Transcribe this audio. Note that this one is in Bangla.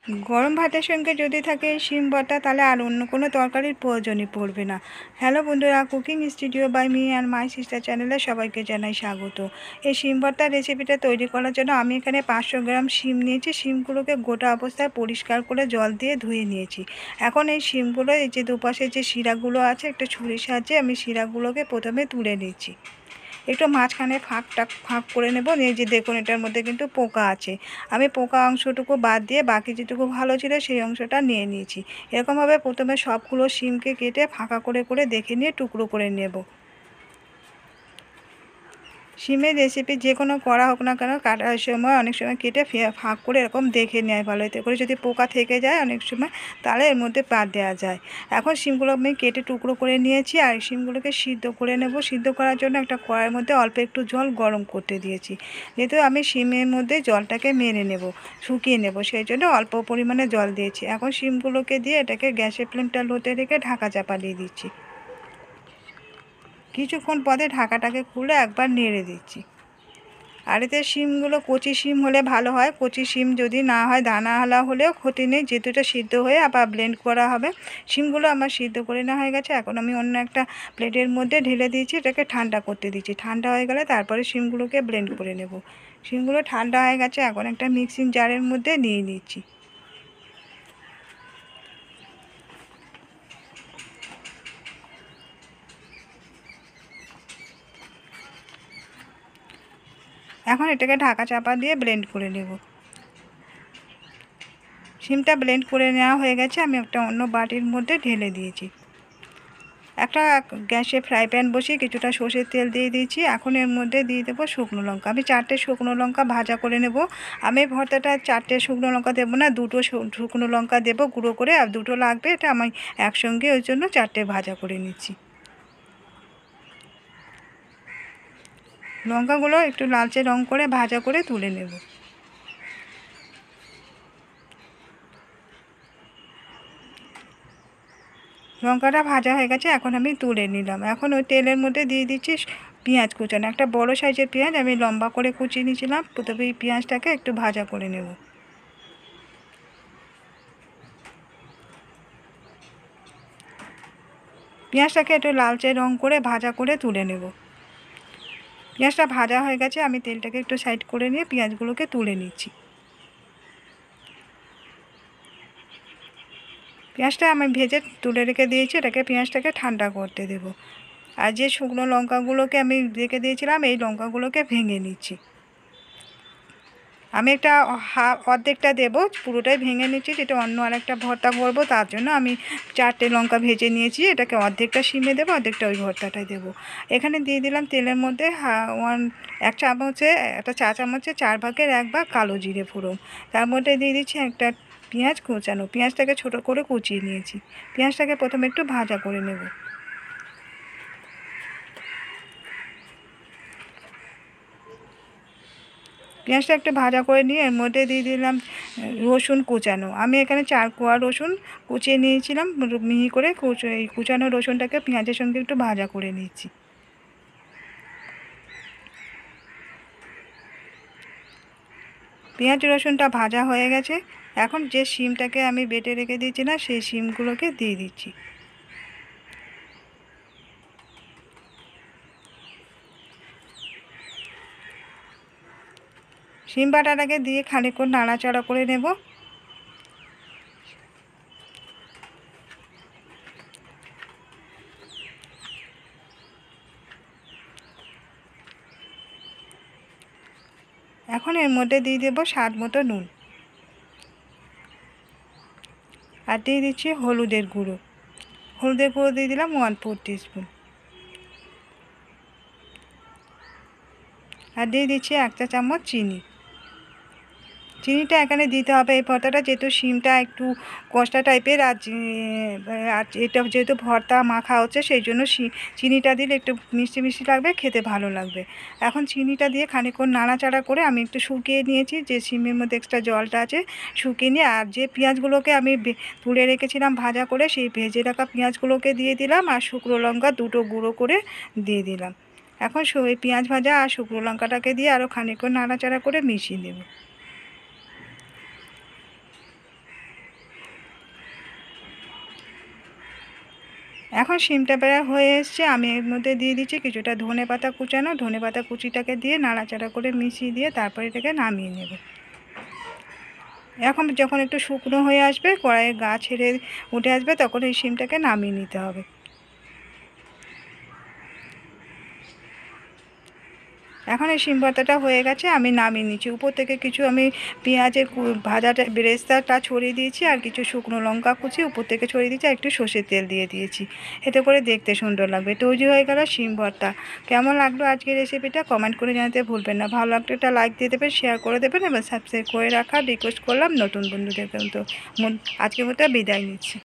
গরম ভাতের সঙ্গে যদি থাকে শিম ভর্তা তাহলে আর অন্য কোনো তরকারির প্রয়োজনই পড়বে না। হ্যালো বন্ধুরা, কুকিং স্টুডিও বাই মি আর মাই সিস্টার চ্যানেলে সবাইকে জানাই স্বাগত। এই শিম ভর্তার রেসিপিটা তৈরি করার জন্য আমি এখানে 500 গ্রাম শিম নিয়েছি। শিমগুলোকে গোটা অবস্থায় পরিষ্কার করে জল দিয়ে ধুয়ে নিয়েছি। এখন এই শিমগুলো, এই যে দুপাশে যে শিরাগুলো আছে, একটা ছুরির সাহায্যে আমি শিরাগুলোকে প্রথমে তুলে নিচ্ছি। একটু মাঝখানে ফাঁক করে নেব। এই যে দেখুন, এটার মধ্যে কিন্তু পোকা আছে। আমি পোকা অংশটুকু বাদ দিয়ে বাকি যেটুকু ভালো ছিল সেই অংশটা নিয়ে নিয়েছি। এরকমভাবে প্রথমে সবগুলো শিমকে কেটে ফাঁকা করে করে দেখে নিয়ে টুকরো করে নেব। শিমের রেসিপি যে কোনো করা হোক না কেন, কাটার সময় অনেক সময় কেটে ফাঁক করে এরকম দেখে নেয় ভালো। এতে করে যদি পোকা থেকে যায় অনেক সময়, তাহলে এর মধ্যে বাদ দেওয়া যায়। এখন শিমগুলো আমি কেটে টুকরো করে নিয়েছি আর শিমগুলোকে সিদ্ধ করে নেব। সিদ্ধ করার জন্য একটা কড়াইয়ের মধ্যে অল্প একটু জল গরম করতে দিয়েছি। যেহেতু আমি শিমের মধ্যে জলটাকে মেরে নেব, শুকিয়ে নেব, সেই জন্য অল্প পরিমাণে জল দিয়েছি। এখন শিমগুলোকে দিয়ে এটাকে গ্যাসের ফ্লেমটা লোতে রেখে ঢাকা চাপা দিয়ে দিচ্ছি। কিছুক্ষণ পরে ঢাকাটাকে খুলে একবার নেড়ে দিচ্ছি। আর এতে শিমগুলো কচি শিম হলে ভালো হয়। কচি শিম যদি না হয়, দানাওয়ালা হলেও ক্ষতি নেই, যেহেতু এটা সিদ্ধ হয়ে আবার ব্লেন্ড করা হবে। শিমগুলো আমার সিদ্ধ করে নেওয়া হয়ে গেছে। এখন আমি অন্য একটা প্লেটের মধ্যে ঢেলে দিয়েছি, এটাকে ঠান্ডা করতে দিচ্ছি। ঠান্ডা হয়ে গেলে তারপরে শিমগুলোকে ব্লেন্ড করে নেব। শিমগুলো ঠান্ডা হয়ে গেছে, এখন একটা মিক্সিং জারের মধ্যে নিয়ে নিচ্ছি। এখন এটাকে ঢাকা চাপা দিয়ে ব্লেন্ড করে নেব। শিমটা ব্লেন্ড করে নেওয়া হয়ে গেছে, আমি একটা অন্য বাটির মধ্যে ঢেলে দিয়েছি। একটা গ্যাসে ফ্রাই প্যান বসিয়ে কিছুটা সর্ষের তেল দিয়ে দিয়েছি। এখন এর মধ্যে দিয়ে দেবো শুকনো লঙ্কা। আমি 4টে শুকনো লঙ্কা ভাজা করে নেব। আমি ভর্তাটা 4টে শুকনো লঙ্কা দেবো না, 2টো শুকনো লঙ্কা দেবো গুঁড়ো করে, আর 2টো লাগবে। এটা আমি একসঙ্গে ওই জন্য 4টে ভাজা করে নিচ্ছি। লঙ্কাগুলো একটু লালচে রং করে ভাজা করে তুলে নেব। লঙ্কাটা ভাজা হয়ে গেছে, এখন আমি তুলে নিলাম। এখন ওই তেলের মধ্যে দিয়ে দিচ্ছি পেঁয়াজ কুচানো। একটা বড় সাইজের পেঁয়াজ আমি লম্বা করে কুচিয়ে নিয়েছিলাম। প্রথমে এই পেঁয়াজটাকে একটু ভাজা করে নেব। পেঁয়াজটাকে একটু লালচে রং করে ভাজা করে তুলে নেব। পেঁয়াজটা ভাজা হয়ে গেছে, আমি তেলটাকে একটু সাইড করে নিয়ে পেঁয়াজগুলোকে তুলে নিচ্ছি। পেঁয়াজটা আমি ভেজে তুলে রেখে দিয়েছি, এটাকে পেঁয়াজটাকে ঠান্ডা করতে দেব। আর যে শুকনো লঙ্কাগুলোকে আমি রেখে দিয়েছিলাম, এই লঙ্কাগুলোকে ভেঙে নিচ্ছি। আমি একটা অর্ধেকটা দেব, পুরোটাই ভেঙে নিচ্ছি। যেটা অন্য আরেকটা ভর্তা করবো, তার জন্য আমি 4টে লঙ্কা ভেজে নিয়েছি। এটাকে অর্ধেকটা শিমে দেবো, অর্ধেকটা ওই ভর্তাটায় দেবো। এখানে দিয়ে দিলাম তেলের মধ্যে এক চামচে, একটা চা চামচে 1/4 কালো জিরে ফোড়ন। তার মধ্যে দিয়ে দিচ্ছি একটা পেঁয়াজ কুচানো। পেঁয়াজটাকে ছোটো করে কুচিয়ে নিয়েছি। পেঁয়াজটাকে প্রথমে একটু ভাজা করে নেব। পেঁয়াজটা একটু ভাজা করে নিয়ে এর মধ্যে দিয়ে দিলাম রসুন কুচানো। আমি এখানে 4 কোয়া রসুন কুচিয়ে নিয়েছিলাম মিহি করে। এই কুচানো রসুনটাকে পেঁয়াজের সঙ্গে একটু ভাজা করে নিচ্ছি। পেঁয়াজ রসুনটা ভাজা হয়ে গেছে। এখন যে শিমটাকে আমি বেটে রেখে দিয়েছিলাম, সেই শিমগুলোকে দিয়ে দিচ্ছি। শিম বাটাটাকে দিয়ে খানিকক্ষণ নাড়াচাড়া করে নেব। এখন এর মধ্যে দিয়ে দেবো স্বাদ মতো নুন, আর দিয়ে দিচ্ছি হলুদের গুঁড়ো। হলুদের গুঁড়ো দিয়ে দিলাম 1/4 টিস্পুন। আর দিয়ে দিচ্ছি 1 চা চামচ চিনি। চিনিটা এখানে দিতে হবে এই ভর্তাটা, যেহেতু শিমটা একটু কষা টাইপের, আর এটা যেহেতু ভর্তা মাখা হচ্ছে, সেই জন্য চিনিটা দিলে একটু মিষ্টি মিষ্টি লাগবে, খেতে ভালো লাগবে। এখন চিনিটা দিয়ে খানিকক্ষণ নাড়াচাড়া করে আমি একটু শুকিয়ে নিয়েছি। যে শিমের মধ্যে এক্সট্রা জলটা আছে শুকিয়ে নিয়ে, আর যে পেঁয়াজগুলোকে আমি তুলে রেখেছিলাম ভাজা করে, সেই ভেজে রাখা পেঁয়াজগুলোকে দিয়ে দিলাম, আর শুকনো লঙ্কা 2টো গুঁড়ো করে দিয়ে দিলাম। এখন ওই পেঁয়াজ ভাজা আর শুকনো লঙ্কাটাকে দিয়ে আরও খানিকক্ষণ নাড়াচাড়া করে মিশিয়ে নেব। এখন শিমটা প্রায় হয়ে এসছে, আমি এর মধ্যে দিয়ে দিচ্ছি কিছুটা ধনেপাতা কুচানো। ধনেপাতা কুচিটাকে দিয়ে নাড়াচাড়া করে মিশিয়ে দিয়ে তারপরে এটাকে নামিয়ে নেব। এখন যখন একটু শুকনো হয়ে আসবে, কড়াইয়ে গা ছেড়ে উঠে আসবে, তখন এই শিমটাকে নামিয়ে নিতে হবে। এখন এই শিম ভর্তাটা হয়ে গেছে, আমি নামিয়ে নিচ্ছি। উপর থেকে কিছু আমি পেঁয়াজের ভাজাটা বেরেস্তাটা ছড়িয়ে দিয়েছি, আর কিছু শুকনো লঙ্কা কুচি উপর থেকে ছড়িয়ে দিয়েছি, আর একটু সর্ষের তেল দিয়ে দিয়েছি। এতে করে দেখতে সুন্দর লাগবে। তৈরি হয়ে গেল শিম ভর্তা। কেমন লাগলো আজকের রেসিপিটা কমেন্ট করে জানাতে ভুলবেন না। ভালো লাগলে একটা লাইক দিয়ে দেবেন, শেয়ার করে দেবেন এবং সাবস্ক্রাইব করে রাখার রিকোয়েস্ট করলাম নতুন বন্ধুদের। কিন্তু আজকের মতো বিদায় নিচ্ছি।